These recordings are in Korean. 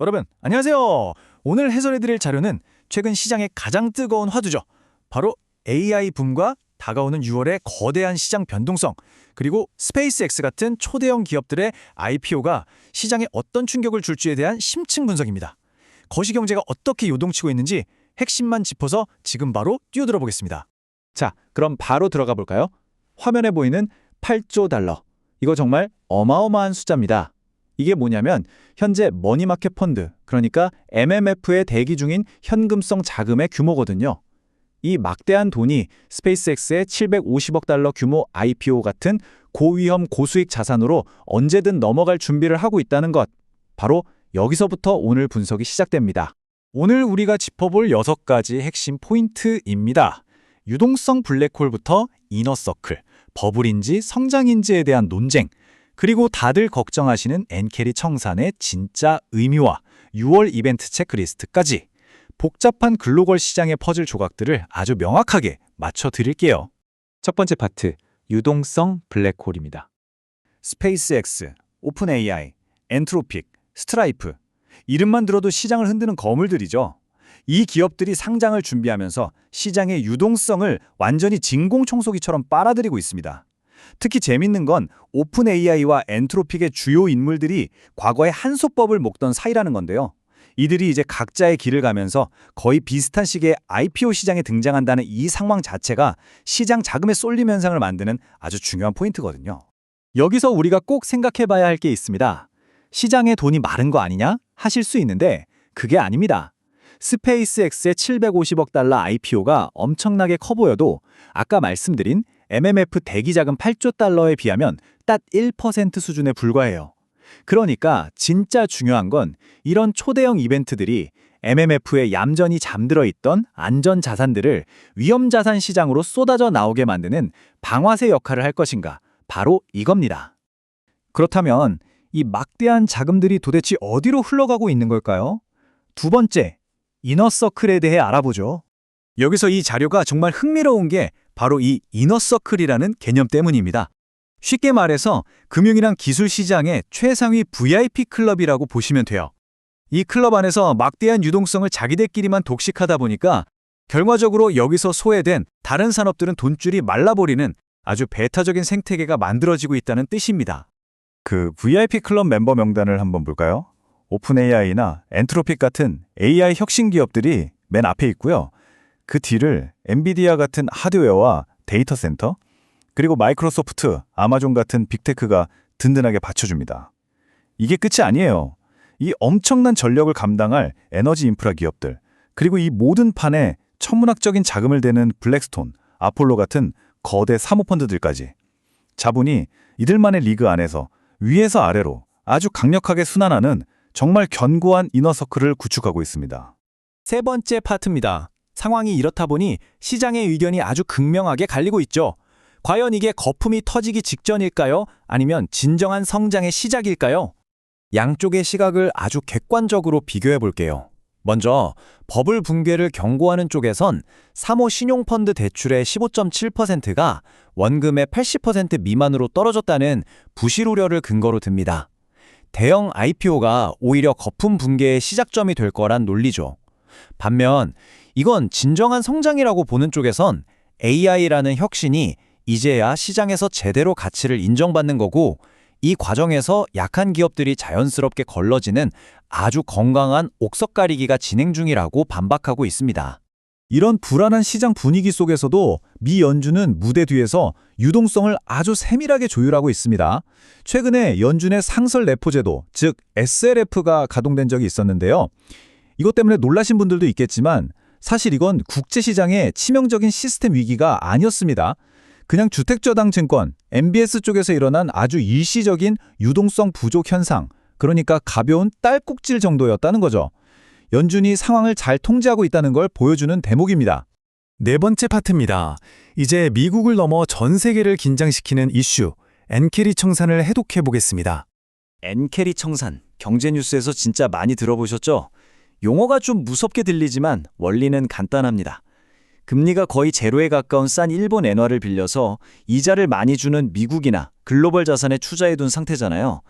여러분, 안녕하세요. 오늘 해설해드릴 자료는 최근 시장의 가장 뜨거운 화두죠. 바로 AI 붐과 다가오는 6월의 거대한 시장 변동성, 그리고 스페이스X 같은 초대형 기업들의 IPO가 시장에 어떤 충격을 줄지에 대한 심층 분석입니다. 거시경제가 어떻게 요동치고 있는지 핵심만 짚어서 지금 바로 뛰어들어 보겠습니다. 자, 그럼 바로 들어가 볼까요? 화면에 보이는 8조 달러. 이거 정말 어마어마한 숫자입니다. 이게 뭐냐면 현재 머니마켓 펀드, 그러니까 MMF에 대기 중인 현금성 자금의 규모거든요. 이 막대한 돈이 스페이스X의 750억 달러 규모 IPO 같은 고위험 고수익 자산으로 언제든 넘어갈 준비를 하고 있다는 것. 바로 여기서부터 오늘 분석이 시작됩니다. 오늘 우리가 짚어볼 6가지 핵심 포인트입니다. 유동성 블랙홀부터 이너서클, 버블인지 성장인지에 대한 논쟁, 그리고 다들 걱정하시는 엔캐리 청산의 진짜 의미와 6월 이벤트 체크리스트까지 복잡한 글로벌 시장의 퍼즐 조각들을 아주 명확하게 맞춰드릴게요. 첫 번째 파트, 유동성 블랙홀입니다. 스페이스X, 오픈 AI, 엔트로픽, 스트라이프. 이름만 들어도 시장을 흔드는 거물들이죠. 이 기업들이 상장을 준비하면서 시장의 유동성을 완전히 진공청소기처럼 빨아들이고 있습니다. 특히 재밌는 건 오픈 AI와 엔트로픽의 주요 인물들이 과거에 한소법을 먹던 사이라는 건데요. 이들이 이제 각자의 길을 가면서 거의 비슷한 시기에 IPO 시장에 등장한다는 이 상황 자체가 시장 자금의 쏠림 현상을 만드는 아주 중요한 포인트거든요. 여기서 우리가 꼭 생각해 봐야 할 게 있습니다. 시장에 돈이 마른 거 아니냐? 하실 수 있는데 그게 아닙니다. 스페이스X의 750억 달러 IPO가 엄청나게 커 보여도 아까 말씀드린 MMF 대기자금 8조 달러에 비하면 딱 1% 수준에 불과해요. 그러니까 진짜 중요한 건 이런 초대형 이벤트들이 MMF에 얌전히 잠들어 있던 안전 자산들을 위험 자산 시장으로 쏟아져 나오게 만드는 방아쇠 역할을 할 것인가, 바로 이겁니다. 그렇다면 이 막대한 자금들이 도대체 어디로 흘러가고 있는 걸까요? 두 번째, 이너서클에 대해 알아보죠. 여기서 이 자료가 정말 흥미로운 게 바로 이 이너서클이라는 개념 때문입니다. 쉽게 말해서 금융이랑 기술 시장의 최상위 VIP 클럽이라고 보시면 돼요. 이 클럽 안에서 막대한 유동성을 자기들끼리만 독식하다 보니까 결과적으로 여기서 소외된 다른 산업들은 돈줄이 말라버리는 아주 배타적인 생태계가 만들어지고 있다는 뜻입니다. 그 VIP 클럽 멤버 명단을 한번 볼까요? 오픈 AI나 엔트로픽 같은 AI 혁신 기업들이 맨 앞에 있고요. 그 뒤를 엔비디아 같은 하드웨어와 데이터 센터, 그리고 마이크로소프트, 아마존 같은 빅테크가 든든하게 받쳐줍니다. 이게 끝이 아니에요. 이 엄청난 전력을 감당할 에너지 인프라 기업들, 그리고 이 모든 판에 천문학적인 자금을 대는 블랙스톤, 아폴로 같은 거대 사모펀드들까지. 자본이 이들만의 리그 안에서 위에서 아래로 아주 강력하게 순환하는 정말 견고한 이너서클을 구축하고 있습니다. 세 번째 파트입니다. 상황이 이렇다 보니 시장의 의견이 아주 극명하게 갈리고 있죠. 과연 이게 거품이 터지기 직전일까요? 아니면 진정한 성장의 시작일까요? 양쪽의 시각을 아주 객관적으로 비교해 볼게요. 먼저 버블 붕괴를 경고하는 쪽에선 사모 신용펀드 대출의 15.7%가 원금의 80% 미만으로 떨어졌다는 부실 우려를 근거로 듭니다. 대형 IPO가 오히려 거품 붕괴의 시작점이 될 거란 논리죠. 반면 이건 진정한 성장이라고 보는 쪽에선 AI라는 혁신이 이제야 시장에서 제대로 가치를 인정받는 거고, 이 과정에서 약한 기업들이 자연스럽게 걸러지는 아주 건강한 옥석 가리기가 진행 중이라고 반박하고 있습니다. 이런 불안한 시장 분위기 속에서도 미 연준은 무대 뒤에서 유동성을 아주 세밀하게 조율하고 있습니다. 최근에 연준의 상설 레포 제도, 즉 SLF가 가동된 적이 있었는데요. 이것 때문에 놀라신 분들도 있겠지만 사실 이건 국제시장의 치명적인 시스템 위기가 아니었습니다. 그냥 주택저당증권, MBS 쪽에서 일어난 아주 일시적인 유동성 부족 현상, 그러니까 가벼운 딸꾹질 정도였다는 거죠. 연준이 상황을 잘 통제하고 있다는 걸 보여주는 대목입니다. 네 번째 파트입니다. 이제 미국을 넘어 전 세계를 긴장시키는 이슈, 엔캐리 청산을 해독해 보겠습니다. 엔캐리 청산, 경제뉴스에서 진짜 많이 들어보셨죠? 용어가 좀 무섭게 들리지만 원리는 간단합니다. 금리가 거의 제로에 가까운 싼 일본 엔화를 빌려서 이자를 많이 주는 미국이나 글로벌 자산에 투자해둔 상태잖아요.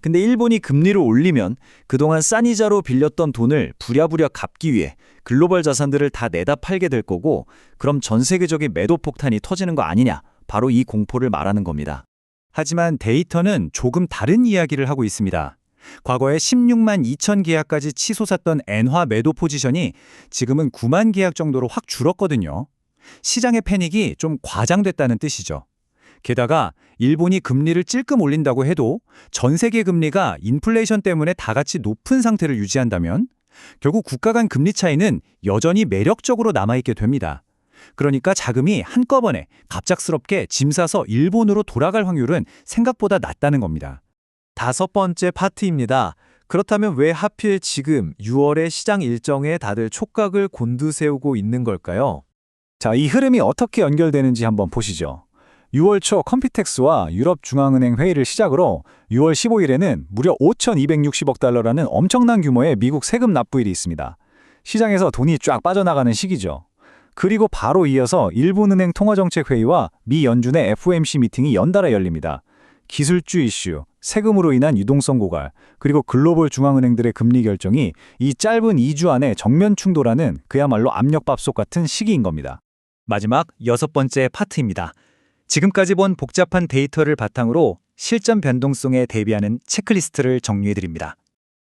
근데 일본이 금리를 올리면 그동안 싼 이자로 빌렸던 돈을 부랴부랴 갚기 위해 글로벌 자산들을 다 내다 팔게 될 거고, 그럼 전 세계적인 매도 폭탄이 터지는 거 아니냐, 바로 이 공포를 말하는 겁니다. 하지만 데이터는 조금 다른 이야기를 하고 있습니다. 과거에 16만 2천 계약까지 치솟았던 엔화 매도 포지션이 지금은 9만 계약 정도로 확 줄었거든요. 시장의 패닉이 좀 과장됐다는 뜻이죠. 게다가 일본이 금리를 찔끔 올린다고 해도 전 세계 금리가 인플레이션 때문에 다 같이 높은 상태를 유지한다면 결국 국가 간 금리 차이는 여전히 매력적으로 남아있게 됩니다. 그러니까 자금이 한꺼번에 갑작스럽게 짐 싸서 일본으로 돌아갈 확률은 생각보다 낮다는 겁니다. 5번째 파트입니다. 그렇다면 왜 하필 지금 6월의 시장 일정에 다들 촉각을 곤두세우고 있는 걸까요? 자, 이 흐름이 어떻게 연결되는지 한번 보시죠. 6월 초 컴피텍스와 유럽중앙은행 회의를 시작으로 6월 15일에는 무려 5,260억 달러라는 엄청난 규모의 미국 세금 납부일이 있습니다. 시장에서 돈이 쫙 빠져나가는 시기죠. 그리고 바로 이어서 일본은행 통화정책회의와 미 연준의 FOMC 미팅이 연달아 열립니다. 기술주 이슈, 세금으로 인한 유동성 고갈, 그리고 글로벌 중앙은행들의 금리 결정이 이 짧은 2주 안에 정면 충돌하는 그야말로 압력밥솥 같은 시기인 겁니다. 마지막 6번째 파트입니다. 지금까지 본 복잡한 데이터를 바탕으로 실전 변동성에 대비하는 체크리스트를 정리해드립니다.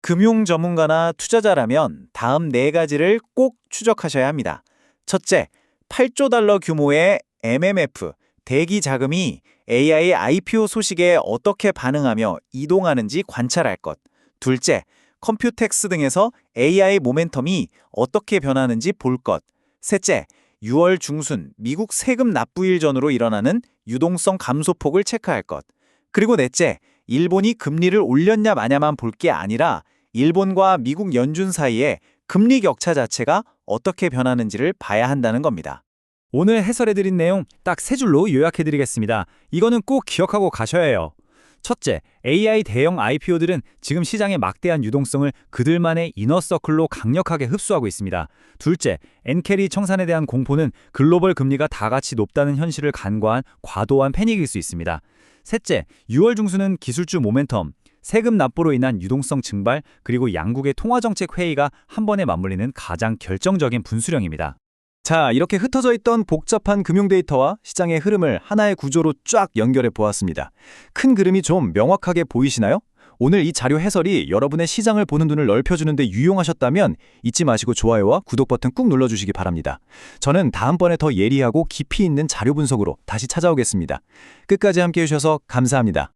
금융 전문가나 투자자라면 다음 4가지를 꼭 추적하셔야 합니다. 첫째, 8조 달러 규모의 MMF, 대기 자금이 AI IPO 소식에 어떻게 반응하며 이동하는지 관찰할 것. 둘째, 컴퓨텍스 등에서 AI 모멘텀이 어떻게 변하는지 볼 것. 셋째, 6월 중순 미국 세금 납부일 전으로 일어나는 유동성 감소폭을 체크할 것. 그리고 넷째, 일본이 금리를 올렸냐 마냐만 볼 게 아니라 일본과 미국 연준 사이에 금리 격차 자체가 어떻게 변하는지를 봐야 한다는 겁니다. 오늘 해설해드린 내용 딱 3줄로 요약해드리겠습니다. 이거는 꼭 기억하고 가셔야 해요. 첫째, AI 대형 IPO들은 지금 시장의 막대한 유동성을 그들만의 이너서클로 강력하게 흡수하고 있습니다. 둘째, 엔캐리 청산에 대한 공포는 글로벌 금리가 다 같이 높다는 현실을 간과한 과도한 패닉일 수 있습니다. 셋째, 6월 중순은 기술주 모멘텀, 세금 납부로 인한 유동성 증발, 그리고 양국의 통화정책 회의가 한 번에 맞물리는 가장 결정적인 분수령입니다. 자, 이렇게 흩어져 있던 복잡한 금융 데이터와 시장의 흐름을 하나의 구조로 쫙 연결해 보았습니다. 큰 그림이 좀 명확하게 보이시나요? 오늘 이 자료 해설이 여러분의 시장을 보는 눈을 넓혀주는 데 유용하셨다면 잊지 마시고 좋아요와 구독 버튼 꾹 눌러주시기 바랍니다. 저는 다음번에 더 예리하고 깊이 있는 자료 분석으로 다시 찾아오겠습니다. 끝까지 함께해 주셔서 감사합니다.